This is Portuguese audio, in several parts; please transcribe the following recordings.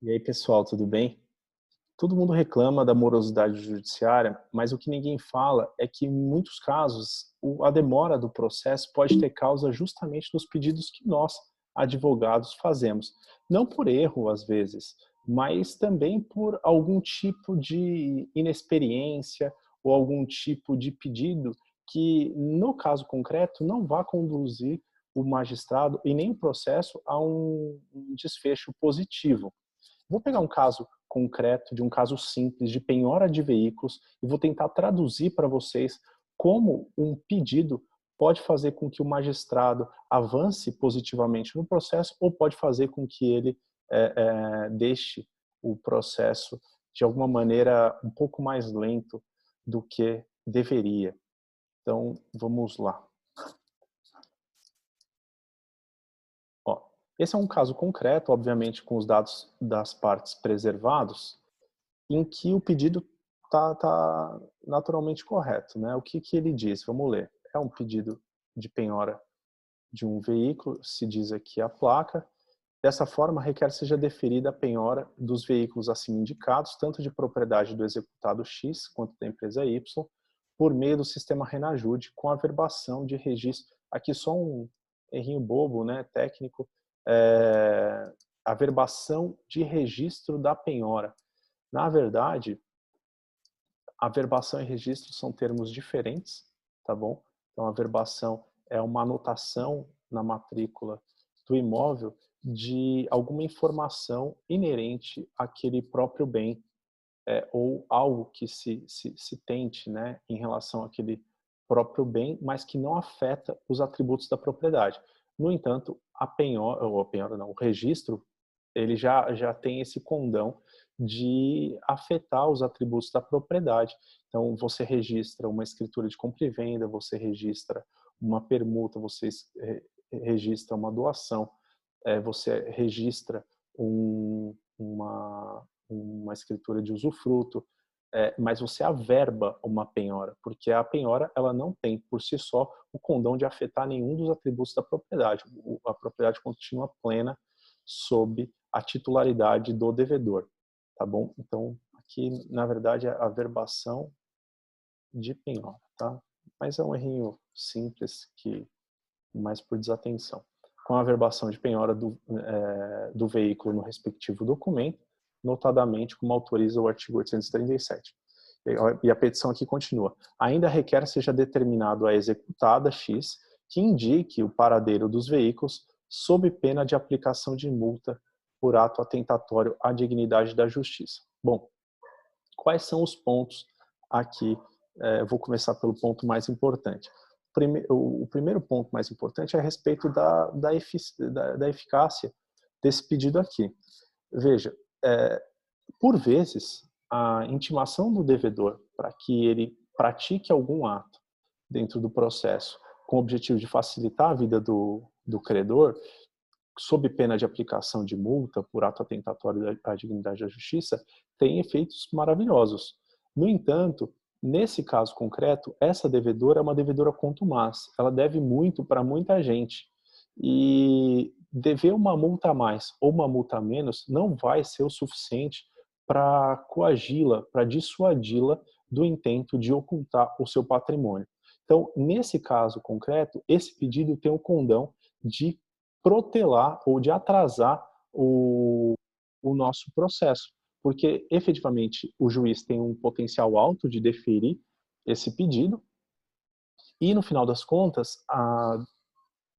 E aí, pessoal, tudo bem? Todo mundo reclama da morosidade judiciária, mas o que ninguém fala é que, em muitos casos, a demora do processo pode ter causa justamente nos pedidos que nós, advogados, fazemos. Não por erro, às vezes, mas também por algum tipo de inexperiência ou algum tipo de pedido que, no caso concreto, não vai conduzir o magistrado e nem o processo a um desfecho positivo. Vou pegar um caso concreto, de um caso simples, de penhora de veículos, e vou tentar traduzir para vocês como um pedido pode fazer com que o magistrado avance positivamente no processo ou pode fazer com que ele deixe o processo de alguma maneira um pouco mais lento do que deveria. Então, vamos lá. Ó, esse é um caso concreto, obviamente com os dados das partes preservados, em que o pedido tá naturalmente correto, né? O que ele diz? Vamos ler. É um pedido de penhora de um veículo, se diz aqui a placa. Dessa forma, requer seja deferida a penhora dos veículos assim indicados, tanto de propriedade do executado X quanto da empresa Y, por meio do sistema Renajude, com averbação de registro. Aqui só um errinho bobo, né, técnico. Averbação de registro da penhora. Na verdade, averbação e registro são termos diferentes, tá bom? Então, a averbação é uma anotação na matrícula do imóvel de alguma informação inerente àquele próprio bem, ou algo que se tente, né, em relação àquele próprio bem, mas que não afeta os atributos da propriedade. No entanto, a penhora, ou a penhora não, o registro, ele já tem esse condão de afetar os atributos da propriedade. Então, você registra uma escritura de compra e venda, você registra uma permuta, você registra uma doação, você registra uma escritura de usufruto, mas você averba uma penhora, porque a penhora ela não tem, por si só, o condão de afetar nenhum dos atributos da propriedade. A propriedade continua plena sob a titularidade do devedor, tá bom? Então, aqui, na verdade, é a averbação de penhora, tá? Mas é um errinho simples, que mais por desatenção. Com a averbação de penhora do veículo no respectivo documento, notadamente como autoriza o artigo 837. E a petição aqui continua. Ainda requer seja determinado a executada X que indique o paradeiro dos veículos sob pena de aplicação de multa por ato atentatório à dignidade da justiça. Bom, quais são os pontos aqui? Eu vou começar pelo ponto mais importante. O primeiro ponto mais importante é a respeito da eficácia desse pedido aqui. Veja, por vezes, a intimação do devedor para que ele pratique algum ato dentro do processo com o objetivo de facilitar a vida do credor, sob pena de aplicação de multa por ato atentatório à dignidade da justiça, tem efeitos maravilhosos. No entanto, nesse caso concreto, essa devedora é uma devedora contumaz. Ela deve muito para muita gente. E dever uma multa a mais ou uma multa a menos não vai ser o suficiente para coagi-la, para dissuadi-la do intento de ocultar o seu patrimônio. Então, nesse caso concreto, esse pedido tem o condão de protelar ou de atrasar o nosso processo, porque efetivamente o juiz tem um potencial alto de deferir esse pedido e, no final das contas, a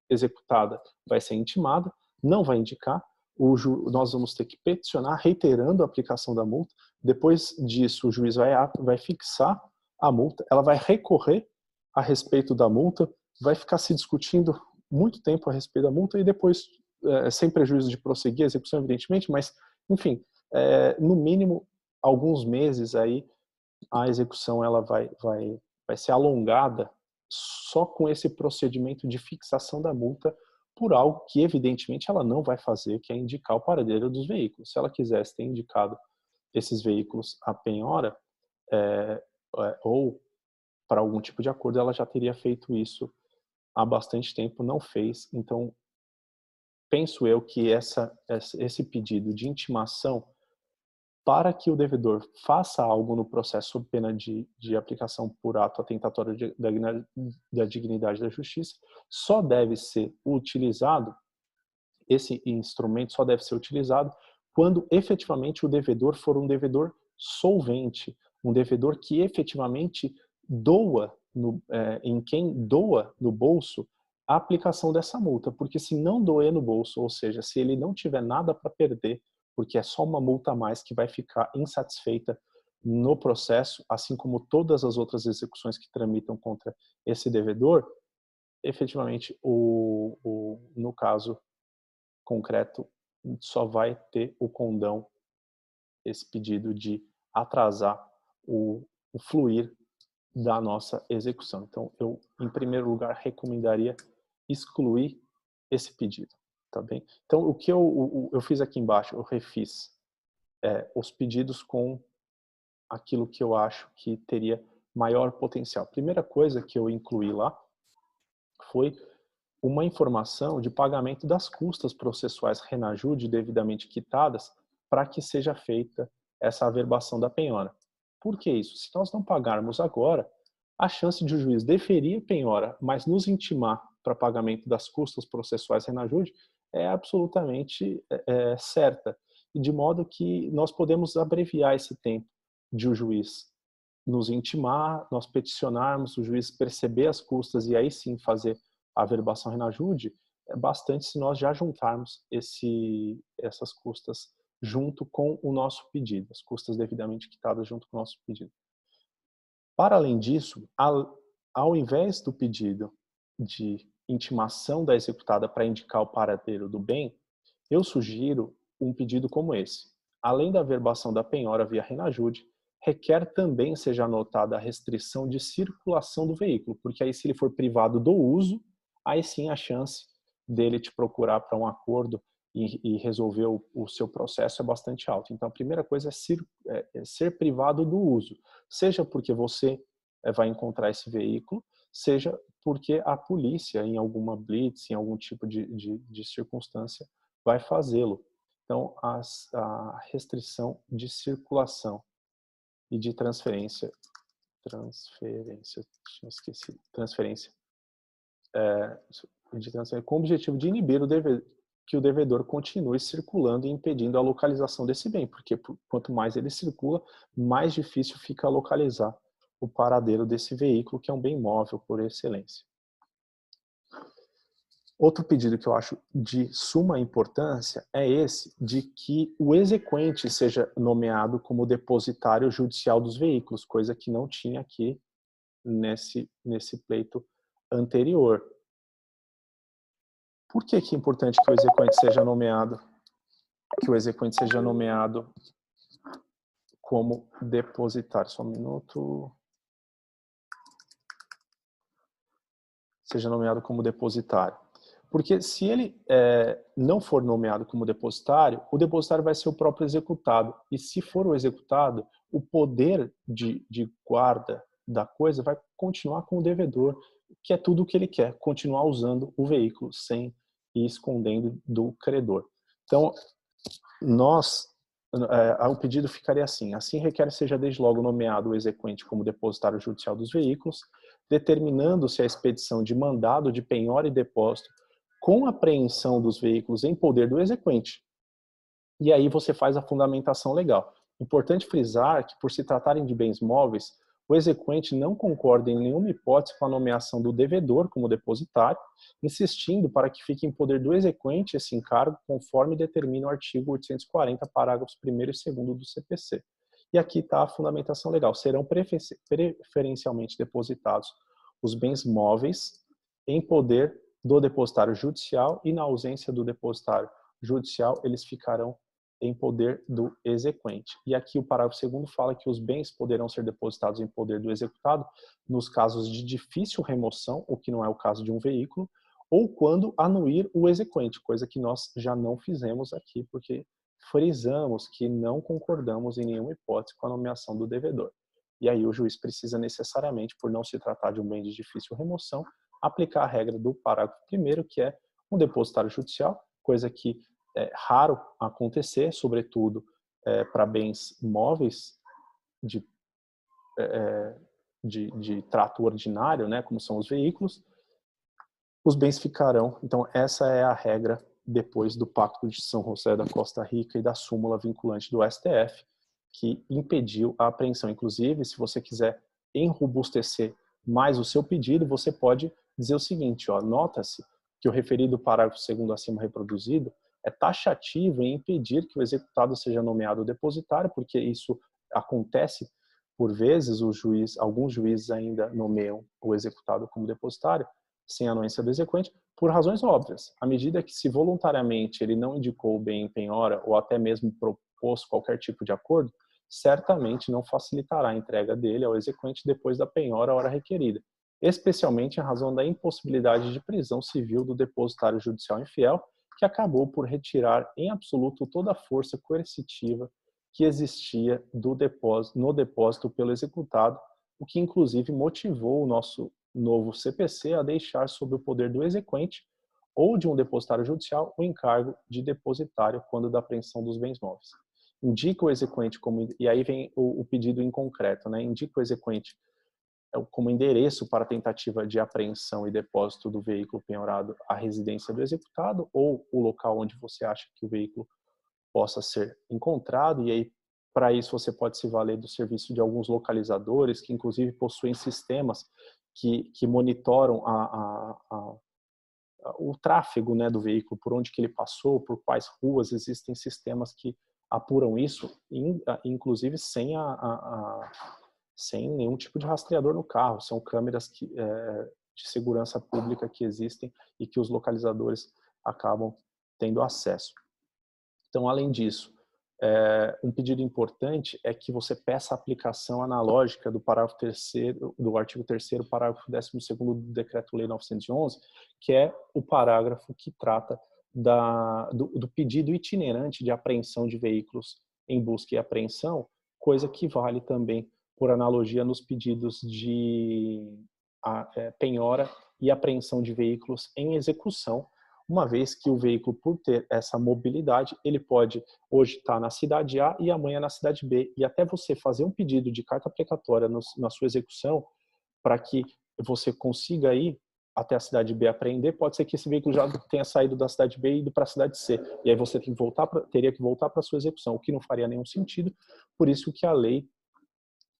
executada vai ser intimada, não vai indicar, nós vamos ter que peticionar reiterando a aplicação da multa. Depois disso, o juiz vai fixar a multa, ela vai recorrer a respeito da multa, vai ficar se discutindo muito tempo a respeito da multa e depois, sem prejuízo de prosseguir a execução, evidentemente, mas, enfim, no mínimo, alguns meses aí, a execução ela vai ser alongada só com esse procedimento de fixação da multa por algo que, evidentemente, ela não vai fazer, que é indicar o paradeiro dos veículos. Se ela quisesse ter indicado esses veículos à penhora, ou para algum tipo de acordo, ela já teria feito isso há bastante tempo, não fez. Então, penso eu que esse pedido de intimação para que o devedor faça algo no processo sob pena de aplicação por ato atentatório da dignidade da justiça, só deve ser utilizado, esse instrumento só deve ser utilizado quando efetivamente o devedor for um devedor solvente, um devedor que efetivamente doa em quem doa no bolso a aplicação dessa multa, porque se não doer no bolso, ou seja, se ele não tiver nada para perder, porque é só uma multa a mais que vai ficar insatisfeita no processo, assim como todas as outras execuções que tramitam contra esse devedor, efetivamente, no caso concreto, só vai ter o condão, esse pedido de atrasar o fluir da nossa execução. Então, eu, em primeiro lugar, recomendaria excluir esse pedido, tá bem? Então, o que eu fiz aqui embaixo, eu refiz os pedidos com aquilo que eu acho que teria maior potencial. A primeira coisa que eu incluí lá foi uma informação de pagamento das custas processuais Renajude devidamente quitadas para que seja feita essa averbação da penhora. Por que isso? Se nós não pagarmos agora, a chance de o juiz deferir a penhora, mas nos intimar para pagamento das custas processuais Renajude é absolutamente certa. E de modo que nós podemos abreviar esse tempo de o juiz nos intimar, nós peticionarmos, o juiz perceber as custas e aí sim fazer a averbação Renajude, é bastante se nós já juntarmos essas custas junto com o nosso pedido, as custas devidamente quitadas junto com o nosso pedido. Para além disso, ao invés do pedido de intimação da executada para indicar o paradeiro do bem, eu sugiro um pedido como esse. Além da averbação da penhora via Renajude, requer também seja anotada a restrição de circulação do veículo, porque aí se ele for privado do uso, aí sim a chance dele te procurar para um acordo e resolver o seu processo é bastante alta. Então a primeira coisa é ser privado do uso, seja porque você vai encontrar esse veículo, seja porque a polícia, em alguma blitz, em algum tipo de circunstância, vai fazê-lo. Então, a restrição de circulação e de transferência, tinha esquecido, transferência, com o objetivo de inibir que o devedor continue circulando e impedindo a localização desse bem, porque quanto mais ele circula, mais difícil fica localizar o paradeiro desse veículo, que é um bem móvel por excelência. Outro pedido que eu acho de suma importância é esse de que o exequente seja nomeado como depositário judicial dos veículos, coisa que não tinha aqui nesse pleito anterior. Por que é importante que o exequente seja nomeado? Que o exequente seja nomeado como depositário. Só um minuto. Seja nomeado como depositário. Porque se ele não for nomeado como depositário, o depositário vai ser o próprio executado. E se for o executado, o poder de guarda da coisa vai continuar com o devedor, que é tudo o que ele quer, continuar usando o veículo sem ir escondendo do credor. Então, o pedido ficaria assim: assim requer seja desde logo nomeado o exequente como depositário judicial dos veículos, determinando-se a expedição de mandado de penhora e depósito com apreensão dos veículos em poder do exequente. E aí você faz a fundamentação legal. Importante frisar que, por se tratarem de bens móveis, o exequente não concorda em nenhuma hipótese com a nomeação do devedor como depositário, insistindo para que fique em poder do exequente esse encargo, conforme determina o artigo 840, parágrafos 1º e 2º do CPC. E aqui está a fundamentação legal. Serão preferencialmente depositados os bens móveis em poder do depositário judicial e, na ausência do depositário judicial, eles ficarão em poder do exequente. E aqui o parágrafo 2º fala que os bens poderão ser depositados em poder do executado nos casos de difícil remoção, o que não é o caso de um veículo, ou quando anuir o exequente, coisa que nós já não fizemos aqui, porque frisamos que não concordamos em nenhuma hipótese com a nomeação do devedor. E aí o juiz precisa necessariamente, por não se tratar de um bem de difícil remoção, aplicar a regra do parágrafo 1º, que é um depositário judicial, coisa que é raro acontecer, sobretudo para bens móveis de trato ordinário, né, como são os veículos, os bens ficarão. Então, essa é a regra depois do Pacto de São José da Costa Rica e da súmula vinculante do STF, que impediu a apreensão. Inclusive, se você quiser enrobustecer mais o seu pedido, você pode dizer o seguinte, ó, nota-se que o referido parágrafo 2º acima reproduzido é taxativo em impedir que o executado seja nomeado depositário, porque isso acontece por vezes, alguns juízes ainda nomeiam o executado como depositário, sem anuência do exequente, por razões óbvias. À medida que, se voluntariamente ele não indicou o bem em penhora ou até mesmo propôs qualquer tipo de acordo, certamente não facilitará a entrega dele ao exequente depois da penhora à hora requerida, especialmente em razão da impossibilidade de prisão civil do depositário judicial infiel, que acabou por retirar em absoluto toda a força coercitiva que existia no depósito pelo executado, o que inclusive motivou o nosso novo CPC a deixar sob o poder do exequente ou de um depositário judicial o encargo de depositário quando da apreensão dos bens móveis. Indica o exequente como, e aí vem o pedido em concreto, né? Indica o exequente como endereço para tentativa de apreensão e depósito do veículo penhorado a residência do executado ou o local onde você acha que o veículo possa ser encontrado, e aí para isso você pode se valer do serviço de alguns localizadores que inclusive possuem sistemas que monitoram o tráfego, né, do veículo, por onde que ele passou, por quais ruas. Existem sistemas que apuram isso, inclusive sem nenhum tipo de rastreador no carro. São câmeras de segurança pública que existem e que os localizadores acabam tendo acesso. Então, além disso, um pedido importante é que você peça a aplicação analógica do parágrafo 3º, do artigo 3º, parágrafo 12º do Decreto-Lei 911, que é o parágrafo que trata do pedido itinerante de apreensão de veículos em busca e apreensão, coisa que vale também por analogia nos pedidos de penhora e apreensão de veículos em execução, uma vez que o veículo, por ter essa mobilidade, ele pode hoje estar na cidade A e amanhã na cidade B. E até você fazer um pedido de carta precatória na sua execução, para que você consiga ir até a cidade B apreender, pode ser que esse veículo já tenha saído da cidade B e ido para a cidade C. E aí você teria que voltar para a sua execução, o que não faria nenhum sentido. Por isso que a lei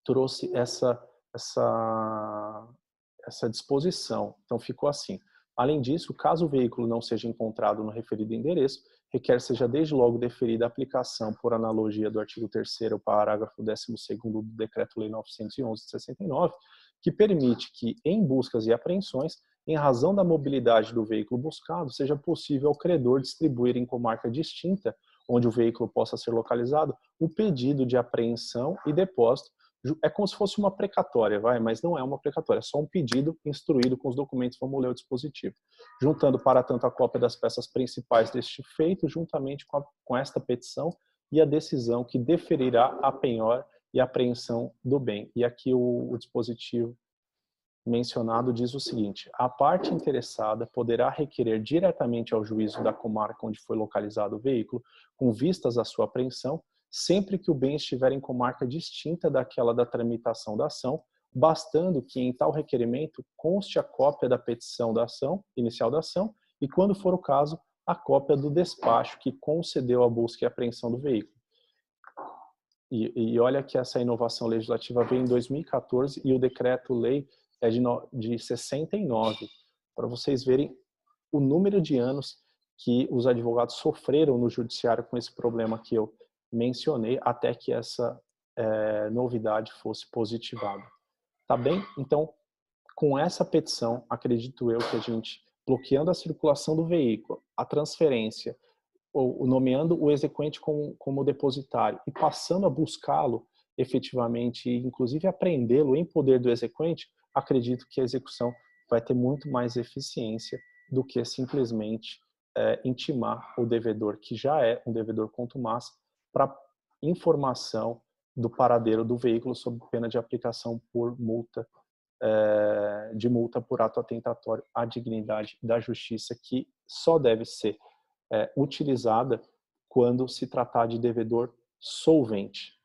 trouxe essa disposição. Então ficou assim. Além disso, caso o veículo não seja encontrado no referido endereço, requer seja desde logo deferida a aplicação por analogia do artigo 3º, parágrafo 12º do Decreto-Lei 911 de 69, que permite que, em buscas e apreensões, em razão da mobilidade do veículo buscado, seja possível ao credor distribuir em comarca distinta, onde o veículo possa ser localizado, o pedido de apreensão e depósito. É como se fosse uma precatória, mas não é uma precatória, é só um pedido instruído com os documentos. Vamos ler o dispositivo. Juntando para tanto a cópia das peças principais deste feito, juntamente com esta petição e a decisão que deferirá a penhora e apreensão do bem. E aqui o dispositivo mencionado diz o seguinte: a parte interessada poderá requerer diretamente ao juízo da comarca onde foi localizado o veículo, com vistas à sua apreensão, sempre que o bem estiver em comarca distinta daquela da tramitação da ação, bastando que em tal requerimento conste a cópia da petição da ação, inicial da ação, e, quando for o caso, a cópia do despacho que concedeu a busca e apreensão do veículo. E olha que essa inovação legislativa veio em 2014 e o decreto-lei é de 69, para vocês verem o número de anos que os advogados sofreram no judiciário com esse problema que eu mencionei, até que essa novidade fosse positivada. Tá bem? Então, com essa petição, acredito eu que a gente, bloqueando a circulação do veículo, a transferência, ou nomeando o exequente como depositário e passando a buscá-lo efetivamente, e inclusive apreendê-lo em poder do exequente, acredito que a execução vai ter muito mais eficiência do que simplesmente intimar o devedor, que já é um devedor contumaz, para informação do paradeiro do veículo sob pena de aplicação por multa, de multa por ato atentatório à dignidade da justiça, que só deve ser utilizada quando se tratar de devedor solvente.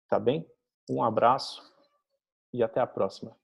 Tá bem? Um abraço e até a próxima.